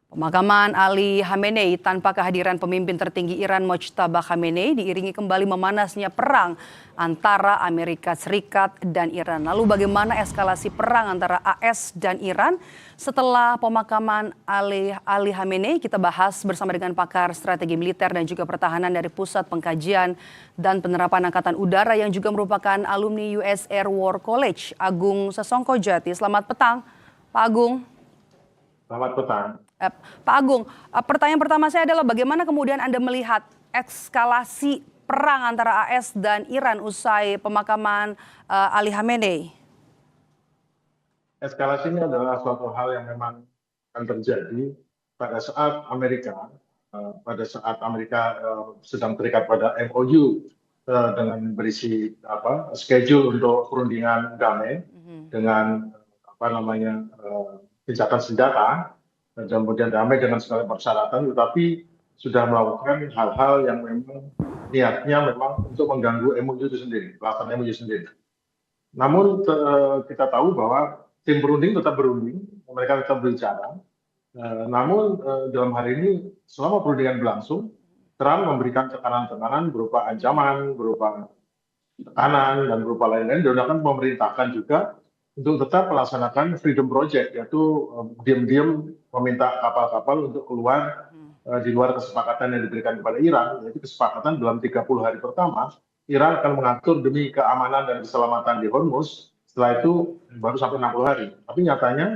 Pemakaman Ali Khamenei tanpa kehadiran pemimpin tertinggi Iran Mojtaba Khamenei diiringi kembali memanasnya perang antara Amerika Serikat dan Iran. Lalu bagaimana eskalasi perang antara AS dan Iran setelah pemakaman Ali Khamenei? Kita bahas bersama dengan pakar strategi militer dan juga pertahanan dari Pusat Pengkajian dan Penerapan Angkatan Udara yang juga merupakan alumni US Air War College, Agung Sesongkojati. Selamat petang, Pak Agung. Selamat petang. Pak Agung, pertanyaan pertama saya adalah bagaimana kemudian Anda melihat eskalasi perang antara AS dan Iran usai pemakaman Ali Khamenei? Eskalasinya adalah suatu hal yang memang akan terjadi pada saat Amerika sedang terikat pada MOU dengan berisi schedule untuk perundingan damai dengan gencatan senjata dan kemudian damai dengan segala persyaratan, tetapi sudah melakukan hal-hal yang memang niatnya memang untuk mengganggu MOU itu sendiri, pelaksanaan MOU sendiri. Namun kita tahu bahwa tim berunding tetap berunding, mereka tetap berbicara. Namun dalam hari ini selama perundingan berlangsung, Trump memberikan tekanan-tekanan berupa ancaman, berupa tekanan dan berupa lain-lain, dan akan memerintahkan juga untuk tetap melaksanakan Freedom Project, yaitu diam-diam meminta kapal-kapal untuk keluar di luar kesepakatan yang diberikan kepada Iran, yaitu kesepakatan dalam 30 hari pertama, Iran akan mengatur demi keamanan dan keselamatan di Hormuz, setelah itu baru sampai 60 hari. Tapi nyatanya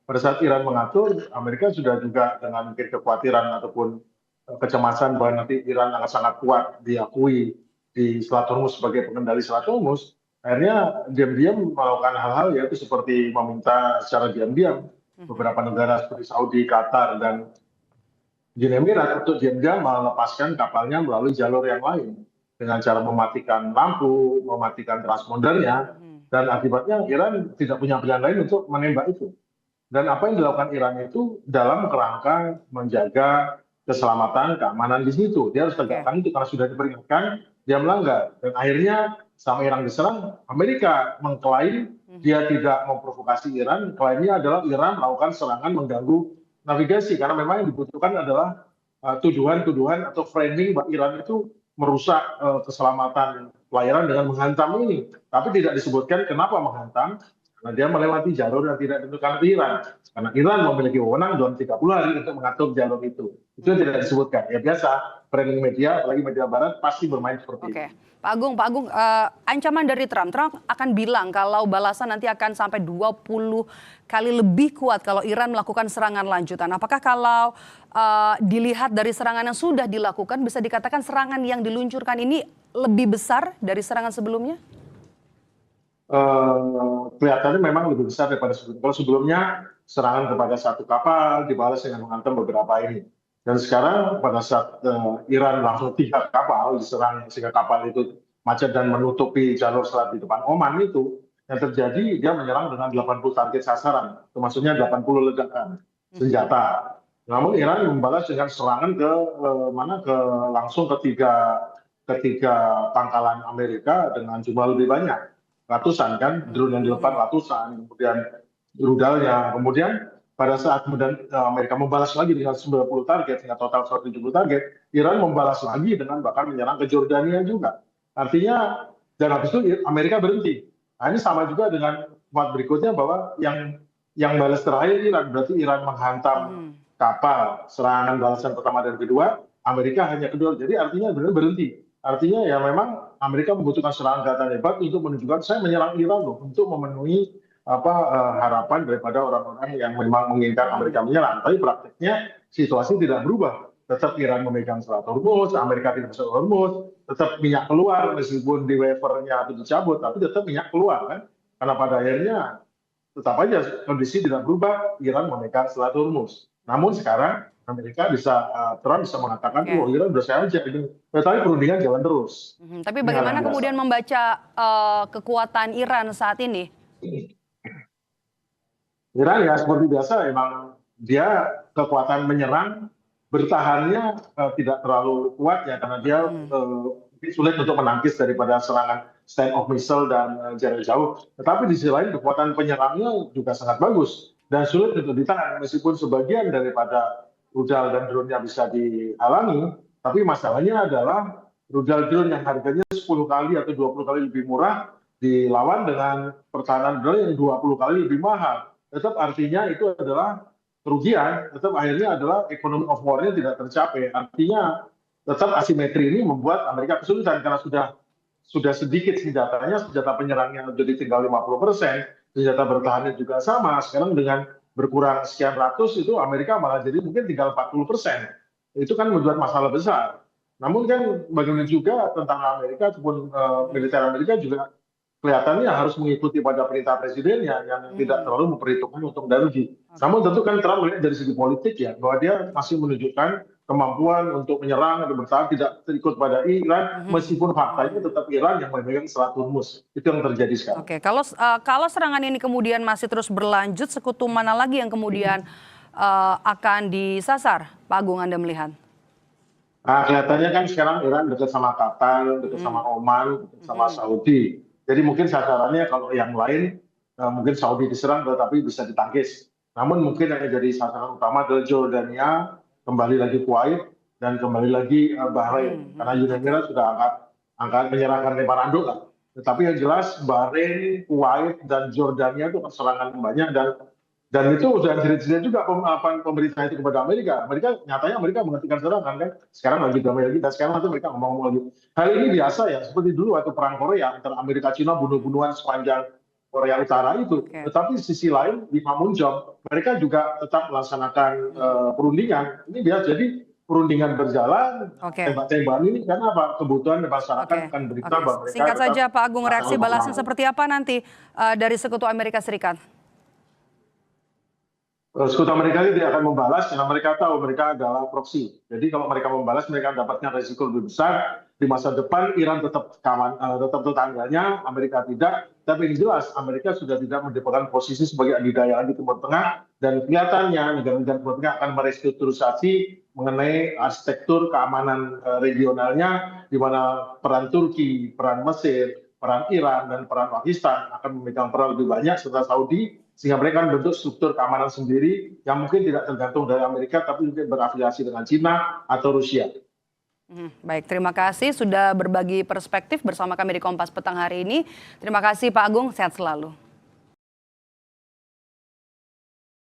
pada saat Iran mengatur, Amerika sudah juga dengan mungkin kekhawatiran ataupun kecemasan bahwa nanti Iran akan sangat kuat diakui di Selat Hormuz sebagai pengendali Selat Hormuz, akhirnya diam-diam melakukan hal-hal yaitu seperti meminta secara diam-diam beberapa negara seperti Saudi, Qatar, dan Uni Emirat untuk diam-diam melepaskan kapalnya melalui jalur yang lain dengan cara mematikan lampu, mematikan transpondernya, dan akibatnya Iran tidak punya pilihan lain untuk menembak itu. Dan apa yang dilakukan Iran itu dalam kerangka menjaga keselamatan, keamanan di situ. Dia harus tegakkan itu karena sudah diperingatkan, dia melanggar. Dan akhirnya sama Iran diserang, Amerika mengklaim dia tidak memprovokasi Iran. Klaimnya adalah Iran melakukan serangan mengganggu navigasi. Karena memang yang dibutuhkan adalah tuduhan-tuduhan atau framing bahwa Iran itu merusak keselamatan pelayaran dengan menghantam ini. Tapi tidak disebutkan kenapa menghantam. Karena dia melewati jalur yang tidak ditentukan oleh Iran. Karena Iran memiliki wewenang dalam 30 hari untuk mengatur jalur itu. Itu yang tidak disebutkan. Ya biasa, framing media, apalagi media barat, pasti bermain seperti itu. Pak Agung, ancaman dari Trump akan bilang kalau balasan nanti akan sampai 20 kali lebih kuat kalau Iran melakukan serangan lanjutan. Apakah kalau dilihat dari serangan yang sudah dilakukan, bisa dikatakan serangan yang diluncurkan ini lebih besar dari serangan sebelumnya? Kelihatannya memang lebih besar daripada sebelumnya. Kalau sebelumnya serangan kepada satu kapal dibalas dengan menghantam beberapa ini. Dan sekarang pada saat Iran langsung 3 kapal diserang sehingga kapal itu macet dan menutupi jalur selat di depan Oman itu, yang terjadi dia menyerang dengan 80 target sasaran, termasuknya 80 ledakan senjata. Namun Iran membalas dengan serangan langsung ke tiga pangkalan Amerika dengan jumlah lebih banyak. Ratusan kan, drone yang dilepas ratusan, kemudian rudalnya, kemudian pada saat Amerika membalas lagi dengan 90 target, sehingga total 170 target, Iran membalas lagi dengan bahkan menyerang ke Jordania juga. Artinya, dan habis itu Amerika berhenti. Nah, ini sama juga dengan part berikutnya bahwa yang balas terakhir Iran, berarti Iran menghantam kapal, serangan balasan pertama dan kedua, Amerika hanya kedua, jadi artinya benar berhenti. Artinya ya memang Amerika membutuhkan serangan senjata hebat untuk menunjukkan saya menyerang Iran loh, untuk memenuhi harapan daripada orang-orang yang memang menginginkan Amerika menyerang. Tapi prakteknya situasi tidak berubah. Tetap Iran memegang Selat Hormuz, Amerika tidak masuk Hormuz, tetap minyak keluar meskipun di waivernya itu dicabut, tapi tetap minyak keluar kan. Karena pada akhirnya tetap aja kondisi tidak berubah, Iran memegang Selat Hormuz. Namun sekarang Amerika Trump bisa mengatakan, wah Iran udah saya aja ini. Tapi perundingan jalan terus. Tapi bagaimana kemudian membaca kekuatan Iran saat ini? Iran ya seperti biasa, emang dia kekuatan menyerang, bertahannya tidak terlalu kuat ya, karena dia sulit untuk menangkis daripada serangan stand-off missile dan jarak jauh. Tetapi di sisi lain kekuatan penyerangnya juga sangat bagus dan sulit untuk ditahan, meskipun sebagian daripada rudal dan drone-nya bisa dihalangi, tapi masalahnya adalah rudal drone yang harganya 10 kali atau 20 kali lebih murah dilawan dengan pertahanan drone yang 20 kali lebih mahal. Tetap artinya itu adalah kerugian, tetap akhirnya adalah economy of war-nya tidak tercapai. Artinya tetap asimetri ini membuat Amerika kesulitan karena sudah sedikit senjatanya, senjata penyerangnya jadi tinggal 50%, senjata bertahannya juga sama. Sekarang dengan berkurang sekian ratus itu Amerika malah jadi mungkin tinggal 40%. Itu kan membuat masalah besar. Namun kan bagaimana juga tentara Amerika ataupun militer Amerika juga kelihatannya harus mengikuti pada perintah presidennya yang tidak terlalu memperhitungkan untung dan rugi. Namun tentu kan Trump melihat dari segi politik ya, bahwa dia masih menunjukkan kemampuan untuk menyerang atau bertahan tidak terikut pada Iran, meskipun faktanya tetap Iran yang memegang Selat Hormuz. Itu yang terjadi sekarang. Oke, kalau serangan ini kemudian masih terus berlanjut, sekutu mana lagi yang kemudian akan disasar, Pak Agung, Anda melihat? Nah, kelihatannya kan sekarang Iran dekat sama Qatar, dekat sama Oman, dekat sama Saudi. Jadi mungkin sasarannya kalau yang lain mungkin Saudi diserang tetapi bisa ditangkis. Namun mungkin yang jadi sasaran utama adalah Jordania, kembali lagi Kuwait, dan kembali lagi Bahrain. Karena Uni Emirat sudah angkat menyerahkan memorandum lah. Tetapi yang jelas Bahrain, Kuwait, dan Jordania itu serangan banyak dan itu sudah jerit-jerit juga pemerintah itu kepada Amerika. Nyatanya Amerika menghentikan serangan kan. Sekarang lagi damai lagi dan sekarang nanti mereka ngomong lagi. Hal ini biasa ya, seperti dulu waktu perang Korea antara Amerika Cina bunuh-bunuhan sepanjang Korea Utara itu. Tetapi sisi lain di Panmunjom mereka juga tetap melaksanakan perundingan. Ini biasa jadi perundingan berjalan, tembak-tembakan ini karena apa? Kebutuhan masyarakat akan berita bahwa mereka. Singkat saja Pak Agung, reaksi balasnya seperti apa nanti dari Sekutu Amerika Serikat? Sekutu Amerika ini tidak akan membalas karena mereka tahu mereka adalah proksi. Jadi kalau mereka membalas mereka dapatnya resiko lebih besar. Di masa depan Iran tetap tetangganya, Amerika tidak. Tapi yang jelas Amerika sudah tidak mendapatkan posisi sebagai adidaya di Timur Tengah dan kelihatannya negara-negara Timur Tengah akan merestrukturisasi mengenai arsitektur keamanan regionalnya di mana peran Turki, peran Mesir, peran Iran dan peran Pakistan akan memegang peran lebih banyak serta Saudi. Sehingga mereka akan bentuk struktur keamanan sendiri yang mungkin tidak tergantung dari Amerika tapi mungkin berafiliasi dengan Cina atau Rusia. Baik, terima kasih sudah berbagi perspektif bersama kami di Kompas Petang hari ini. Terima kasih Pak Agung, sehat selalu.